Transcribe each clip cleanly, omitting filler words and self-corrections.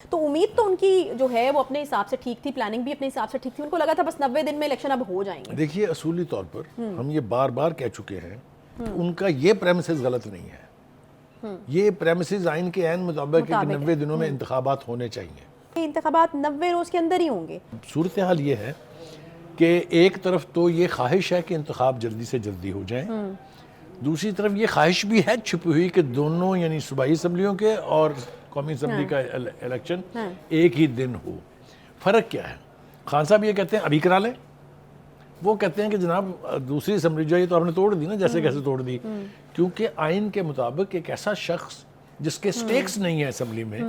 تو امید تو ان کی جو ہے وہ اپنے حساب سے ٹھیک تھی، پلاننگ بھی اپنے حساب سے ٹھیک تھی، ان کو لگا تھا بس 90 دن میں الیکشن اب ہو جائیں گے۔ دیکھیے اصولی طور پر ہم یہ بار بار کہہ چکے ہیں کہ ان کا یہ پریمیسز غلط نہیں ہے، یہ پریمیسز آئین کے عین مطابق ہے کہ 90 دنوں میں انتخابات ہونے چاہیے۔ انتخابات 90 روز کے اندر ہی ہوں گے۔ صورتحال یہ ہے کہ ایک طرف تو یہ خواہش ہے کہ انتخاب جلدی سے جلدی ہو جائیں، دوسری طرف یہ خواہش بھی ہے چھپی ہوئی کہ دونوں یعنی صوبائی اسمبلیوں کے اور قومی اسمبلی کا الیکشن ایک ہی دن ہو۔ فرق کیا ہے؟ خان صاحب یہ کہتے ہیں ابھی کرا لیں، وہ کہتے ہیں کہ جناب دوسری اسمبلی جو ہے تو آپ نے توڑ دی نا، جیسے کیسے توڑ دی، کیونکہ آئین کے مطابق ایک ایسا شخص جس کے سٹیکس نہیں ہے اسمبلی میں،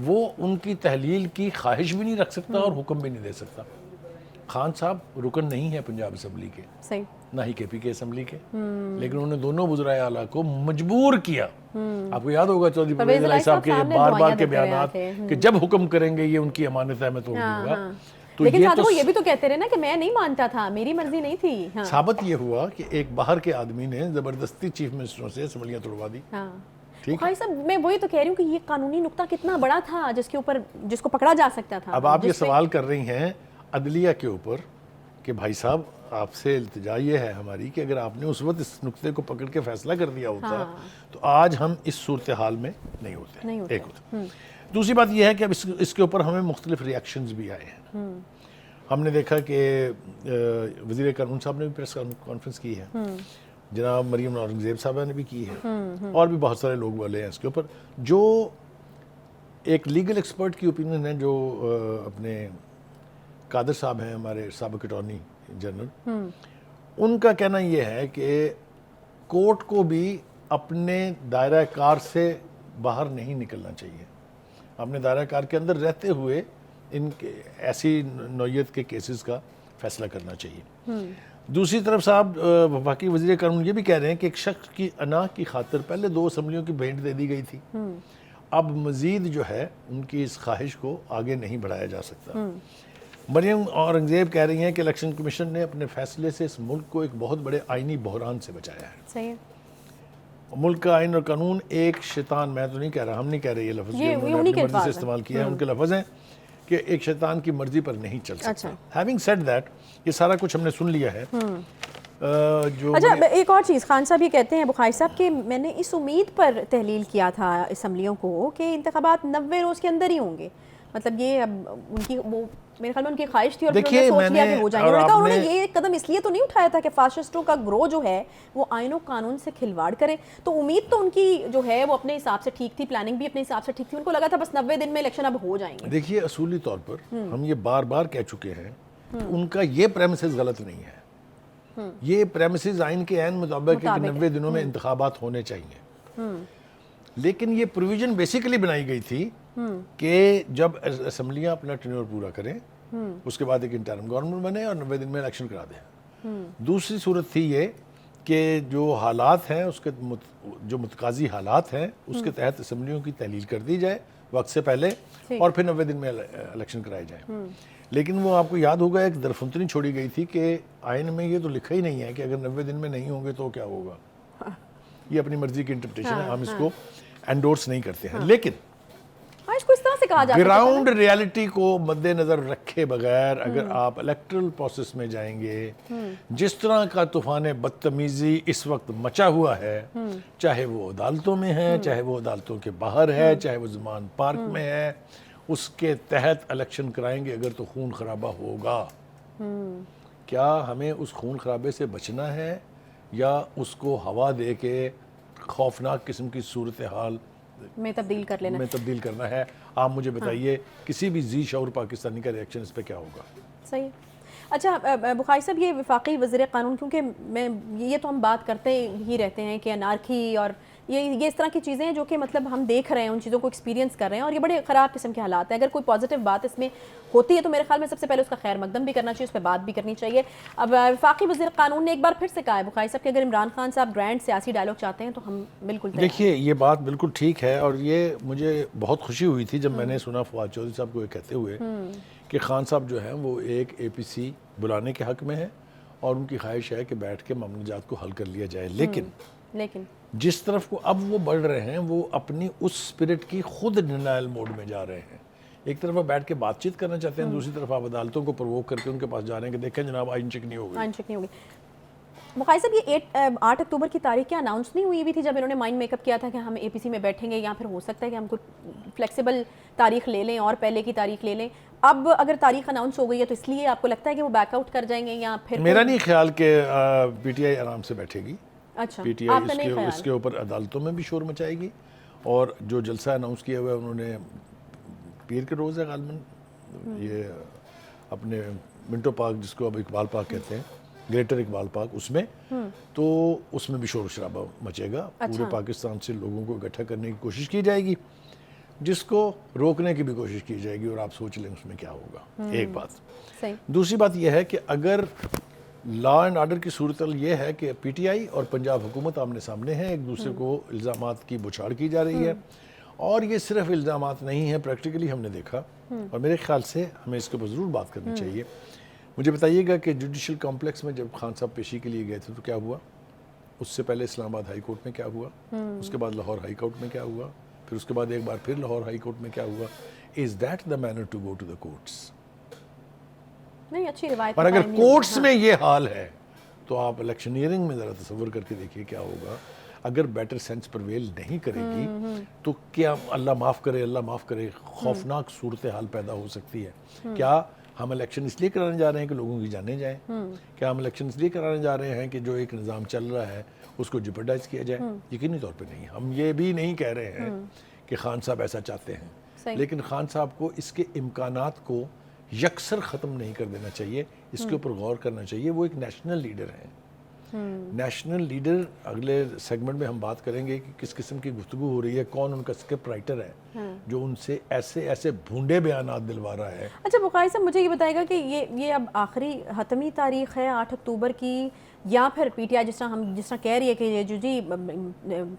وہ ان کی تحلیل کی خواہش بھی نہیں رکھ سکتا اور حکم بھی نہیں دے سکتا۔ خان صاحب رکن نہیں ہے پنجاب اسمبلی کے، صحیح، نہ ہی کے پی کے اسمبلی کے، لیکن انہوں نے دونوں وزرائے اعلیٰ کو مجبور کیا۔ آپ کو یاد ہوگا چودھری پرویز الہی صاحب کے بار بار کے بیانات کہ جب حکم کریں گے یہ ان کی امانت ہے میں توڑ دوں گا۔ لیکن ساتھ وہ یہ بھی تو کہتے رہے نا کہ میں نہیں مانتا تھا، میری مرضی نہیں تھی۔ ثابت یہ ہوا کہ ایک باہر کے آدمی نے زبردستی چیف منسٹروں سے اسمبلیاں توڑوا دی۔ بھائی صاحب میں وہی تو کہہ رہی ہوں کہ یہ قانونی نقطہ کتنا بڑا تھا جس کے اوپر جس کو پکڑا جا سکتا تھا۔ اب آپ یہ سوال کر رہی ہیں عدلیہ کے اوپر کہ بھائی صاحب آپ سے التجا یہ ہے ہماری کہ اگر آپ نے اس وقت اس نقطے کو پکڑ کے فیصلہ کر دیا ہوتا تو آج ہم اس صورتحال میں نہیں ہوتے۔ ایک ہوتا۔ دوسری بات یہ ہے کہ اب اس کے اوپر ہمیں مختلف ریاکشنز بھی آئے ہیں۔ ہم نے دیکھا کہ وزیر قانون صاحب نے بھی پریس کانفرنس کی ہے، جناب مریم اورنگزیب صاحبہ نے بھی کی ہے، اور بھی بہت سارے لوگ والے ہیں اس کے اوپر، جو ایک لیگل ایکسپرٹ کی اوپینین ہے، جو اپنے قادر صاحب ہیں ہمارے سابق اٹارنی جنرل، ان کا کہنا یہ ہے کہ کورٹ کو بھی اپنے دائرہ کار سے باہر نہیں نکلنا چاہیے، اپنے دائرہ کار کے اندر رہتے ہوئے ان کے ایسی نوعیت کے کیسز کا فیصلہ کرنا چاہیے۔ دوسری طرف صاحب وفاقی وزیر قانون یہ بھی کہہ رہے ہیں کہ ایک شخص کی انا کی خاطر پہلے 2 اسمبلیوں کی بھینٹ دے دی گئی تھی، اب مزید جو ہے ان کی اس خواہش کو آگے نہیں بڑھایا جا سکتا۔ مریم اورنگزیب کہہ رہی ہیں کہ الیکشن کمیشن نے اپنے فیصلے سے اس ملک کو ایک بہت بڑے آئینی بحران سے بچایا ہے۔ صحیح ہے۔ ملک کا آئین اور قانون ایک شیطان، میں تو نہیں کہہ رہا، ہم نہیں کہہ رہے یہ لفظ، انہوں نے اپنی مرضی سے استعمال کیا ہے، ان کے لفظ ہیں کہ ایک شیطان کی مرضی پر نہیں چل سکتا۔ ہیونگ سیڈ دیٹ، یہ سارا کچھ ہم نے سن لیا ہے۔ اچھا ایک اور چیز، خان صاحب یہ کہتے ہیں بخاری صاحب کہ میں نے اس امید پر تحلیل کیا تھا اسمبلیوں کو کہ انتخابات 90 روز کے اندر ہی ہوں گے، مطلب یہ اب ان کی وہ میرے خیال میں ان کی خواہش تھی اور انہوں نے سوچ لیا کہ ہو جائیں گے۔ انہوں نے یہ قدم اس لیے تو نہیں اٹھایا تھا کہ فاسسٹوں کا گروہ جو ہے وہ آئین و قانون سے کھلواڑ کرے، تو امید تو ان کی جو ہے وہ اپنے حساب سے ٹھیک تھی، پلاننگ بھی اپنے حساب سے ٹھیک تھی، ان کو لگا تھا بس 90 دن میں الیکشن اب ہو جائیں گے۔ دیکھیے اصولی طور پر ہم یہ بار بار کہہ چکے ہیں ان کا یہ پریمیسز غلط نہیں ہے، یہ پریمیسز آئین کے عین مطابق ہے کہ 90 دنوں میں انتخابات ہونے چاہیے، لیکن یہ پروویژن بیسیکلی بنائی گئی تھی کہ جب اسمبلیاں اپنا ٹینیور پورا کریں اس کے بعد ایک انٹرم گورنمنٹ بنے اور 90 دن میں الیکشن کرا دیں۔ دوسری صورت تھی یہ کہ جو حالات ہیں اس کے جو متقاضی حالات ہیں اس کے تحت اسمبلیوں کی تحلیل کر دی جائے وقت سے پہلے اور پھر 90 دن میں الیکشن کرائے جائیں۔ لیکن وہ آپ کو یاد ہوگا ایک درفنتنی چھوڑی گئی تھی کہ آئین میں یہ تو لکھا ہی نہیں ہے کہ اگر 90 دن میں نہیں ہوں گے تو کیا ہوگا، یہ اپنی مرضی کی انٹرپریٹیشن ہے، ہم اس کو انڈورس نہیں کرتے ہیں، لیکن اس کو اس طرح سے کہا جاتا ہے گراؤنڈ ریالٹی کو مد نظر رکھے بغیر اگر آپ الیکٹرل پروسیس میں جائیں گے، جس طرح کا طوفان بدتمیزی اس وقت مچا ہوا ہے، چاہے وہ عدالتوں میں ہے، چاہے وہ عدالتوں کے باہر ہے، چاہے وہ زمان پارک میں ہے، اس کے تحت الیکشن کرائیں گے اگر تو خون خرابہ ہوگا۔ کیا ہمیں اس خون خرابے سے بچنا ہے یا اس کو ہوا دے کے خوفناک قسم کی صورتحال میں تبدیل کر لینا، میں تبدیل کرنا ہے؟ آپ مجھے بتائیے کسی بھی ذی شعور پاکستانی کا ریاکشن اس پہ کیا ہوگا؟ صحیح۔ اچھا بخاری صاحب یہ وفاقی وزیر قانون، کیونکہ یہ تو ہم بات کرتے ہی رہتے ہیں کہ انارکی اور یہ اس طرح کی چیزیں ہیں جو کہ مطلب ہم دیکھ رہے ہیں، ان چیزوں کو ایکسپیرینس کر رہے ہیں اور یہ بڑے خراب قسم کے حالات ہیں۔ اگر کوئی پازیٹیو بات اس میں ہوتی ہے تو میرے خیال میں سب سے پہلے اس کا خیر مقدم بھی کرنا چاہیے، اس پہ بات بھی کرنی چاہیے۔ اب وفاقی وزیر قانون نے ایک بار پھر سے کہا ہے بخاری صاحب کہ اگر عمران خان صاحب گرینڈ سیاسی ڈائلاگ چاہتے ہیں تو ہم بالکل تیار ہیں۔ دیکھیے یہ بات بالکل ٹھیک ہے، اور یہ مجھے بہت خوشی ہوئی تھی جب میں نے سنا فواد چودھری صاحب کو یہ کہتے ہوئے کہ خان صاحب جو ہیں وہ ایک اے پی سی بلانے کے حق میں ہیں اور ان کی خواہش ہے کہ بیٹھ کے معاملہ جات کو حل کر لیا جائے، لیکن جس طرف کو اب وہ بڑھ رہے ہیں وہ اپنی اس سپرٹ کی خود ڈینائل موڈ میں جا رہے ہیں ایک طرف آپ بیٹھ کے بات چیت کرنا چاہتے ہیں, دوسری طرف آپ عدالتوں کو پرووک کر کے ان کے پاس جا رہے ہیں کہ دیکھیں جناب آئین چکنی ہو گئی. آئین چکنی ہوگی. بخاری صاحب یہ 8 اکتوبر کی تاریخ کیا اناؤنس نہیں ہوئی بھی تھی جب انہوں نے مائنڈ میک اپ کیا تھا کہ ہم اے پی سی میں بیٹھیں گے, یا پھر ہو سکتا ہے کہ ہم کوئی فلیکسیبل تاریخ لے لیں اور پہلے کی تاریخ لے لیں؟ اب اگر تاریخ اناؤنس ہو گئی ہے تو اس لیے آپ کو لگتا ہے کہ وہ بیک آؤٹ کر جائیں گے یا پھر؟ میرا نہیں خیال کہ پی ٹی آئی آرام سے بیٹھے گی. اچھا, پی ٹی آئی اس کے اوپر عدالتوں میں بھی شور مچائے گی, اور جو جلسہ اناؤنس کیا ہوا ہے انہوں نے پیر کے روز ہے غالباً, یہ اپنے منٹو پارک جس کو اب اقبال پارک کہتے ہیں, گریٹر اقبال پارک, اس میں تو اس میں بھی شور و شرابہ مچے گا. پورے پاکستان سے لوگوں کو اکٹھا کرنے کی کوشش کی جائے گی, جس کو روکنے کی بھی کوشش کی جائے گی, اور آپ سوچ لیں اس میں کیا ہوگا. ایک بات. دوسری بات یہ ہے کہ اگر لا اینڈ آرڈر کی صورتحال یہ ہے کہ پی ٹی آئی اور پنجاب حکومت آمنے سامنے ہیں, ایک دوسرے کو الزامات کی بچھاڑ کی جا رہی ہے, اور یہ صرف الزامات نہیں ہیں, پریکٹیکلی ہم نے دیکھا, اور میرے خیال سے ہمیں اس کے اوپر ضرور بات کرنی چاہیے. مجھے بتائیے گا کہ جوڈیشل کمپلیکس میں جب خان صاحب پیشی کے لیے گئے تھے تو کیا ہوا, اس سے پہلے اسلام آباد ہائی کورٹ میں کیا ہوا, اس کے بعد لاہور ہائی کورٹ میں کیا ہوا, پھر اس کے بعد ایک بار پھر لاہور ہائی کورٹ میں کیا ہوا. Is that the manner to go to the courts? نہیں, اچھی روایت. پر اگر کورٹس میں یہ حال ہے تو آپ الیکشنیئرنگ میں ذرا تصور کر کے دیکھیے کیا ہوگا. اگر بیٹر سینس پرویل نہیں کرے گی تو کیا اللہ معاف کرے خوفناک صورتحال پیدا ہو سکتی ہے. کیا ہم الیکشن اس لیے کرانے جا رہے ہیں کہ لوگوں کی جانیں جائیں؟ کیا ہم الیکشن اس لیے کرانے جا رہے ہیں کہ جو ایک نظام چل رہا ہے اس کو جپرڈائز کیا جائے؟ یقینی طور پہ نہیں. ہم یہ بھی نہیں کہہ رہے ہیں کہ خان صاحب ایسا چاہتے ہیں, لیکن خان صاحب کو اس کے امکانات کو یکسر ختم نہیں کر دینا چاہیے, اس کے اوپر غور کرنا چاہیے. وہ ایک نیشنل لیڈر ہیں. نیشنل لیڈر, اگلے سیگمنٹ میں ہم بات کریں گے کہ کس قسم کی گفتگو ہو رہی ہے, کون ان کا اسکرپٹ رائٹر ہے جو ان سے ایسے بھونڈے بیانات دلوا رہا ہے. اچھا بخاری صاحب, مجھے یہ بتائے گا کہ یہ اب آخری حتمی تاریخ ہے 8 اکتوبر کی, یا پھر پی ٹی آئی جس طرح کہہ رہی ہے کہ یہ جی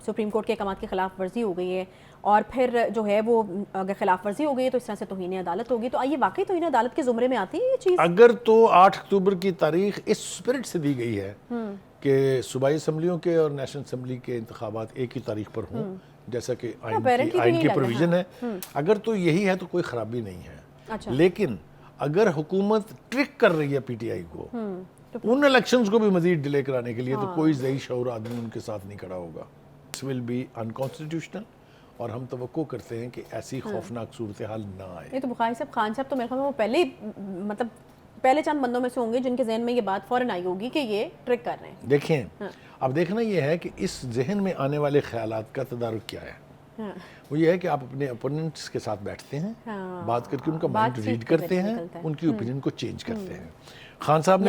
سپریم کورٹ کے احکامات کی خلاف ورزی ہو گئی ہے, اور پھر جو ہے وہ اگر خلاف ورزی ہو گئی ہے تو اس طرح سے توہین عدالت ہوگی, تو یہ واقعی توہین عدالت کے زمرے میں آتی ہے یہ چیز؟ اگر تو 8 اکتوبر کی تاریخ اس اسپرٹ سے دی گئی ہے کہ صوبائی اسمبلیوں کے اور نیشنل اسمبلی کے انتخابات ایک ہی تاریخ پر ہوں, جیسا کہ آئین کی پروویژن ہے, اگر تو یہی ہے تو کوئی خرابی نہیں ہے. لیکن اگر حکومت ٹرک کر رہی ہے پی ٹی آئی کو ان الیکشنز کو بھی مزید ڈیلے کرانے کے لیے, تو کوئی ذہی شعور آدمی ان کے ساتھ نہیں کھڑا ہوگا. This will be unconstitutional, اور ہم توقع کرتے ہیں کہ ایسی خوفناک صورتحال نہ آئے. یہ تو بخاری صاحب, خان صاحب تو میرے خیال میں وہ پہلے چند بندوں میں سے ہوں گے جن کے ذہن میں یہ بات فوراً آئی ہوگی کہ یہ ٹرک کر رہے ہیں. دیکھیں, اب دیکھنا یہ ہے کہ اس ذہن میں آنے والے خیالات کا تدارک کیا ہے. وہ یہ ہے کہ آپ اپنے اپوننٹس کے ساتھ بیٹھتے ہیں, بات کر کے ان کا مائنڈ ریڈ کرتے ہیں, ان کی اوپینین کو چینج کرتے ہیں. خان صاحب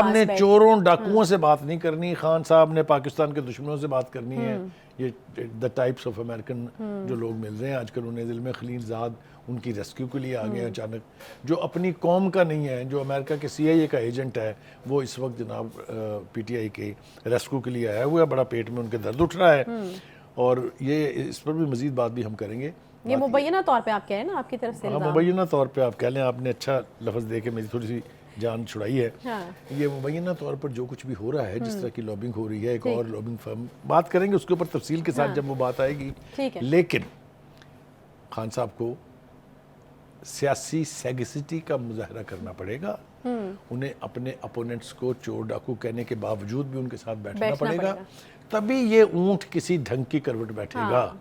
نے چوروں ڈاکوؤں سے بات نہیں کرنی, خان صاحب نے پاکستان کے دشمنوں سے بات کرنی ہے. یہ دا ٹائپس آف امریکن جو لوگ مل رہے ہیں آج کل, انہیں دل میں خلیل زاد ان کی ریسکیو کے لیے آ گئے اچانک, جو اپنی قوم کا نہیں ہے, جو امریکہ کے سی آئی اے کا ایجنٹ ہے, وہ اس وقت جناب پی ٹی آئی کے ریسکیو کے لیے آیا ہوا ہے. بڑا پیٹ میں ان کے درد اٹھ رہا ہے, اور یہ اس پر بھی مزید بات بھی ہم کریں گے. یہ مبینہ طور پہ آپ کہہ رہے ہیں نا, آپ کی طرف سے مبینہ طور پہ آپ کہہ لیں, آپ نے اچھا لفظ دے کے میری تھوڑی سی جان چھڑائی ہے. یہ مبینہ طور پر جو کچھ بھی ہو رہا ہے, جس طرح کی لابنگ ہو رہی ہے, ایک اور لابنگ فرم, بات کریں گے اس کے اوپر تفصیل کے ساتھ جب وہ بات آئے گی. لیکن خان صاحب کو سیاسی سیگسٹی کا مظاہرہ کرنا پڑے گا. انہیں اپنے اپوننٹس کو چور ڈاکو کہنے کے باوجود بھی ان کے ساتھ بیٹھنا پڑے گا, تبھی یہ اونٹ کسی ڈھنگ کی کروٹ بیٹھے گا.